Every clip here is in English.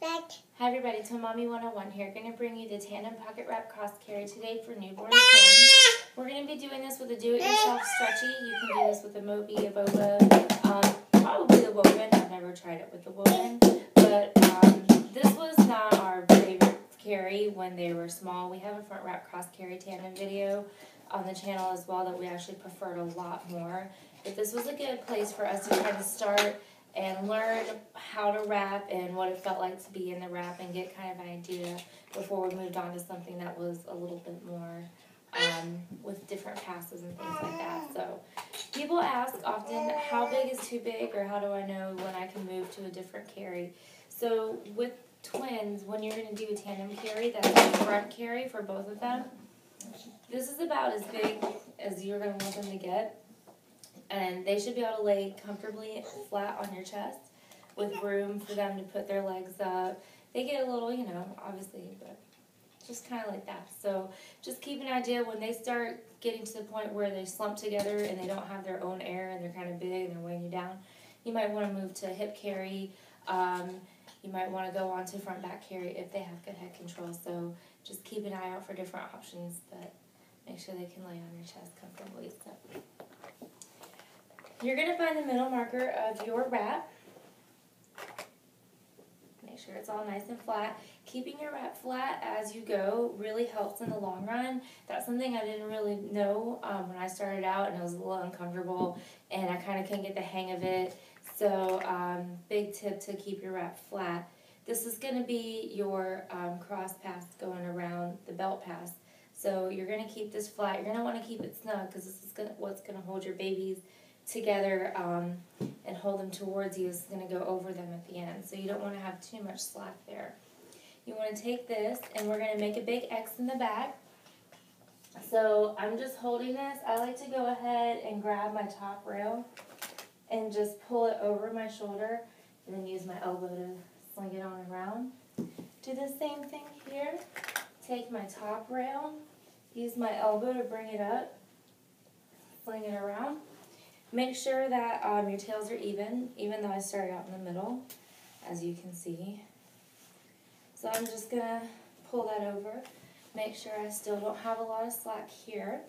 Hi everybody, to Mommy 101 here. Going to bring you the Tandem Pocket Wrap Cross Carry today for newborn twins. We're going to be doing this with a do-it-yourself stretchy. You can do this with a Mobi, a Boba, probably the woven. I've never tried it with the woven, but this was not our favorite carry when they were small. We have a front wrap cross carry tandem video on the channel as well that we actually preferred a lot more. But this was a good place for us to kind of start and learn how to wrap and what it felt like to be in the wrap and get kind of an idea before we moved on to something that was a little bit more with different passes and things like that. So people ask often, how big is too big, or how do I know when I can move to a different carry? So with twins, when you're going to do a tandem carry, that's the front carry for both of them. This is about as big as you're going to want them to get. And they should be able to lay comfortably flat on your chest with room for them to put their legs up. They get a little, you know, obviously, but just kind of like that. So just keep an idea when they start getting to the point where they slump together and they don't have their own air and they're kind of big and they're weighing you down. You might want to move to hip carry. You might want to go on to front back carry if they have good head control. So just keep an eye out for different options, but make sure they can lay on your chest comfortably. So you're going to find the middle marker of your wrap. Make sure it's all nice and flat. Keeping your wrap flat as you go really helps in the long run. That's something I didn't really know when I started out, and it was a little uncomfortable, and I kind of couldn't get the hang of it. So big tip to keep your wrap flat. This is going to be your cross pass going around the belt pass. So you're going to keep this flat. You're going to want to keep it snug because this is what's going to hold your babies together and hold them towards you. Is going to go over them at the end. So you don't want to have too much slack there. You want to take this and we're going to make a big X in the back. So I'm just holding this. I like to go ahead and grab my top rail and just pull it over my shoulder and then use my elbow to sling it on around. Do the same thing here. Take my top rail, use my elbow to bring it up, sling it around. Make sure that your tails are even though I started out in the middle, as you can see. So I'm just going to pull that over. Make sure I still don't have a lot of slack here.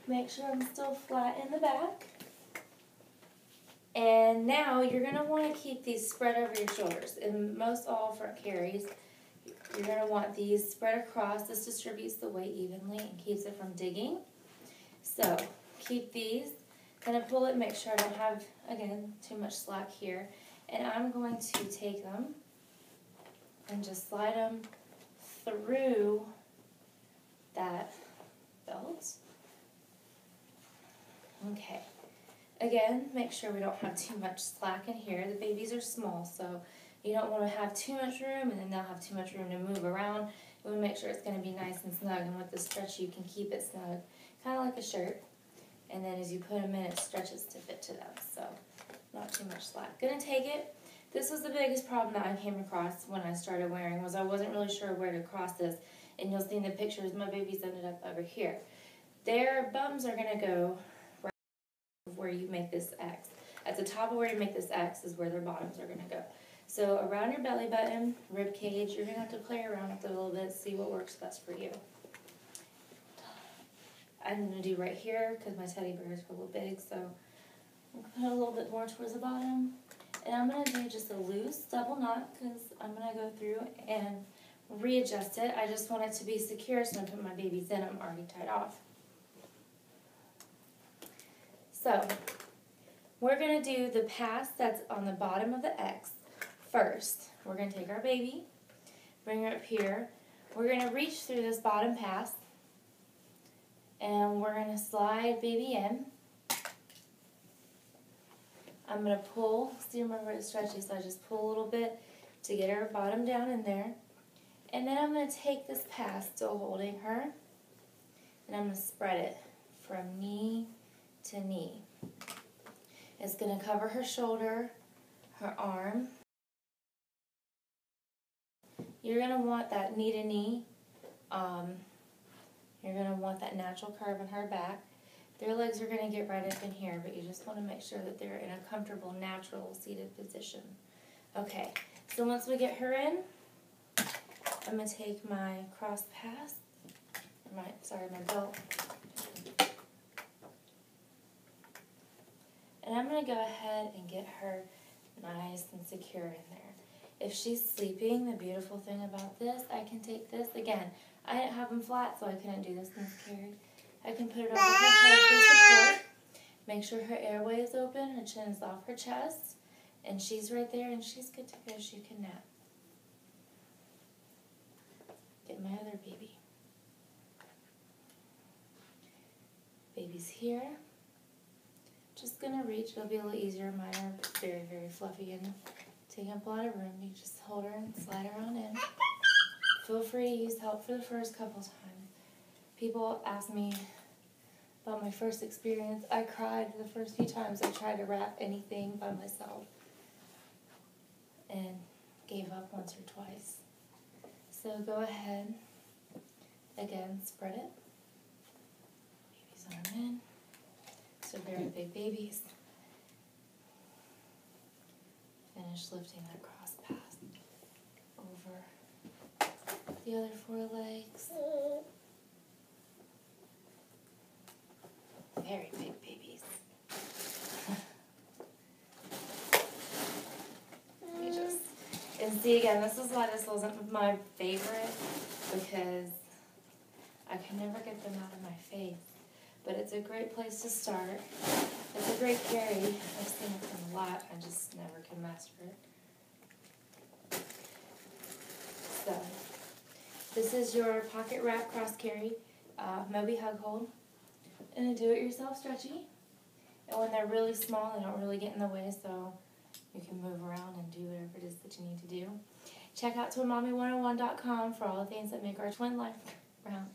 Make sure I'm still flat in the back. And now you're going to want to keep these spread over your shoulders. In most all front carries, you're going to want these spread across. This distributes the weight evenly and keeps it from digging. So keep these. Going to pull it, make sure I don't have, again, too much slack here. And I'm going to take them and just slide them through that belt. Okay. Again, make sure we don't have too much slack in here. The babies are small, so you don't want to have too much room, and then they'll have too much room to move around. You want to make sure it's going to be nice and snug, and with the stretch you can keep it snug, kind of like a shirt. And then as you put them in, it stretches to fit to them, so not too much slack. Going to take it. This was the biggest problem that I came across when I started wearing, was I wasn't really sure where to cross this. And you'll see in the pictures, my babies ended up over here. Their bums are going to go right where you make this X. At the top of where you make this X is where their bottoms are going to go. So around your belly button, rib cage, you're going to have to play around with it a little bit, see what works best for you. I'm going to do right here because my teddy bears are a little big, so I'm going to put a little bit more towards the bottom. And I'm going to do just a loose double knot because I'm going to go through and readjust it. I just want it to be secure, so when I put my babies in, I'm already tied off. So we're going to do the pass that's on the bottom of the X first. We're going to take our baby, bring her up here. We're going to reach through this bottom pass. And we're going to slide baby in. I'm going to pull, see, remember it's stretchy, so I just pull a little bit to get her bottom down in there. And then I'm going to take this pass, still holding her, and I'm going to spread it from knee to knee. It's going to cover her shoulder, her arm. You're going to want that knee to knee. You're going to want that natural curve in her back. Their legs are going to get right up in here, but you just want to make sure that they're in a comfortable, natural seated position. Okay, so once we get her in, I'm going to take my cross pass, my belt, and I'm going to go ahead and get her nice and secure in there. If she's sleeping, the beautiful thing about this, I can take this, again, I didn't have them flat, so I couldn't do this miscarried. I can put it over her head for support, make sure her airway is open, her chin is off her chest, and she's right there, and she's good to go. She can nap. Get my other baby. Baby's here. Just gonna reach. It'll be a little easier. Mine are very, very fluffy and taking up a lot of room. You just hold her and slide her on in. Feel free to use help for the first couple times. People ask me about my first experience. I cried the first few times I tried to wrap anything by myself and gave up once or twice. So go ahead, again, spread it. Baby's arm in. So very big babies. Finish lifting that cross path over the other forelegs. Very big babies. And see, again, this is why this wasn't my favorite, because I can never get them out of my face. But it's a great place to start. It's a great carry. I've seen it from a lot. I just never can master it. So, this is your pocket wrap cross carry Moby Hug Hold. And a do-it-yourself stretchy. And when they're really small, they don't really get in the way, so you can move around and do whatever it is that you need to do. Check out twinmommy101.com for all the things that make our twin life round.